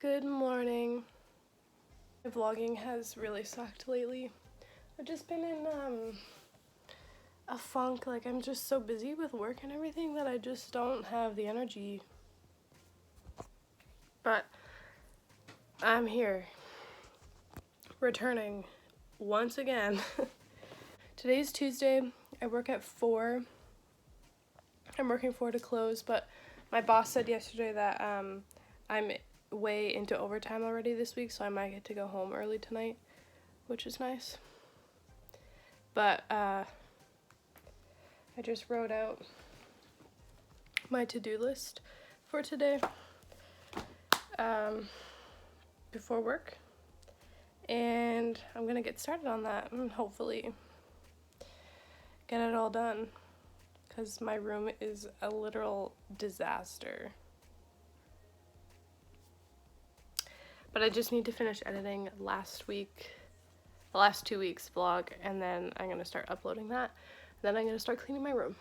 Good morning. My vlogging has really sucked lately. I've just been in a funk. Like, I'm just so busy with work and everything that I just don't have the energy. But I'm here, returning once again. Today's Tuesday. I work at 4. I'm working 4 to close, but my boss said yesterday that I'm way into overtime already this week, so I might get to go home early tonight, which is nice. But I just wrote out my to-do list for today before work, and I'm gonna get started on that and hopefully get it all done, because my room is a literal disaster. But I just need to finish editing the last 2 weeks vlog, and then I'm gonna start uploading that. Then I'm gonna start cleaning my room.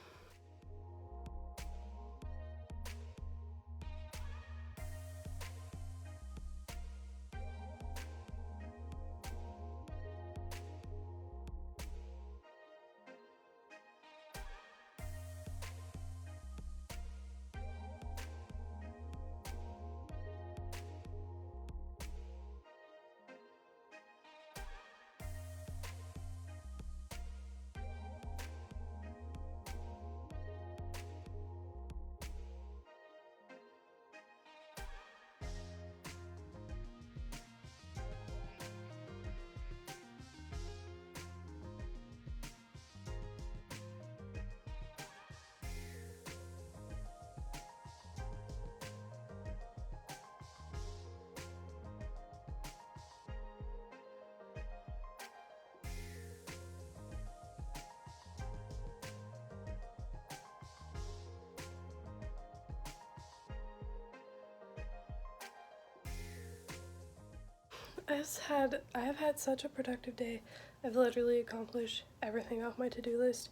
I have had such a productive day. I've literally accomplished everything off my to-do list.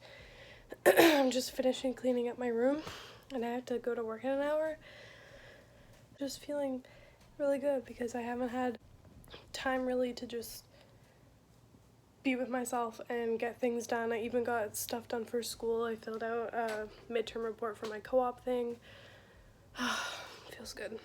I'm just finishing cleaning up my room, and I have to go to work in an hour. Just feeling really good because I haven't had time really to just be with myself and get things done. I even got stuff done for school. I filled out a midterm report for my co-op thing. Feels good.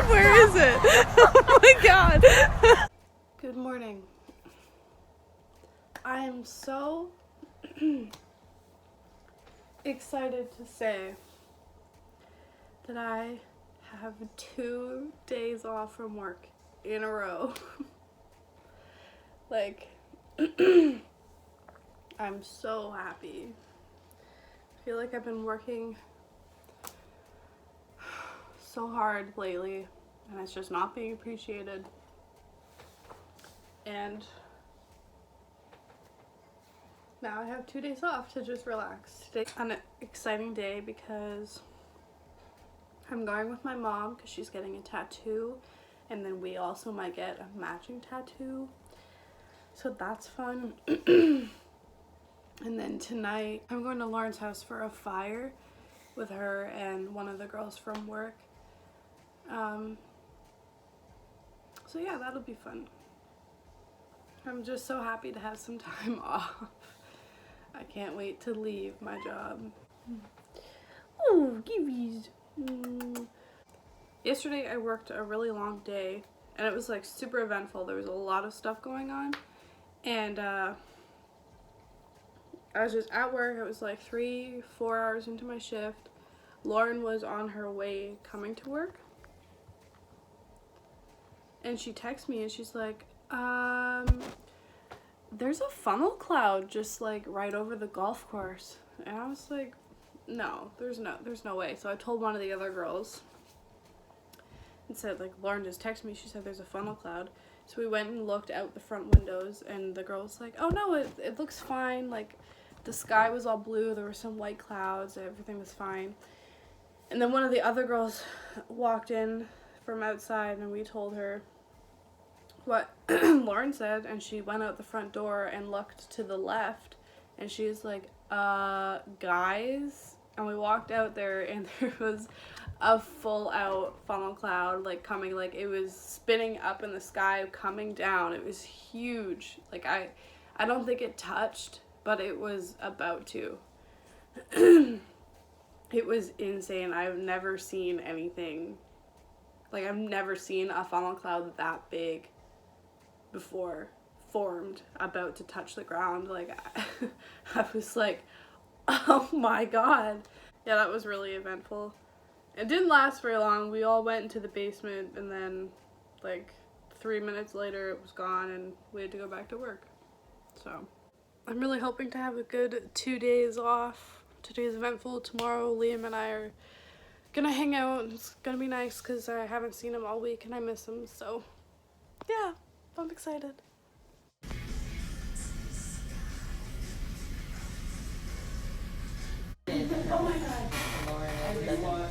Where is it? Oh my god. Good morning. I am so excited to say that I have 2 days off from work in a row. Like, I'm so happy. I feel like I've been working so hard lately, and it's just not being appreciated. And now I have 2 days off to just relax. Today's an exciting day because I'm going with my mom because she's getting a tattoo, and then we also might get a matching tattoo, so that's fun. And then tonight I'm going to Lauren's house for a fire with her and one of the girls from work. So yeah, that'll be fun. I'm just so happy to have some time off. I can't wait to leave my job. Oh, gibbies. Yesterday I worked a really long day, and it was like super eventful. There was a lot of stuff going on, and I was just at work. It was like 3-4 hours into my shift. Lauren was on her way coming to work, and she texts me and she's like, there's a funnel cloud just like right over the golf course. And I was like, no, there's no way. So I told one of the other girls and said, like, Lauren just texted me. She said there's a funnel cloud. So we went and looked out the front windows, and the girl was like, oh no, it looks fine. Like, the sky was all blue, there were some white clouds, everything was fine. And then one of the other girls walked in from outside, and we told her what Lauren said, and she went out the front door and looked to the left, and she was like, guys? And we walked out there, and there was a full out funnel cloud, like, coming, like, it was spinning up in the sky, coming down. It was huge. Like, I don't think it touched, but it was about to. It was insane. I've never seen anything, like, I've never seen a funnel cloud that big before formed, about to touch the ground. Like, I was like, oh my god. Yeah, that was really eventful. It didn't last very long. We all went into the basement, and then, like, 3 minutes later it was gone, and we had to go back to work. So I'm really hoping to have a good 2 days off. Today's eventful. Tomorrow Liam and I are gonna hang out. It's gonna be nice because I haven't seen him all week and I miss him. So yeah, I'm excited. Oh my god.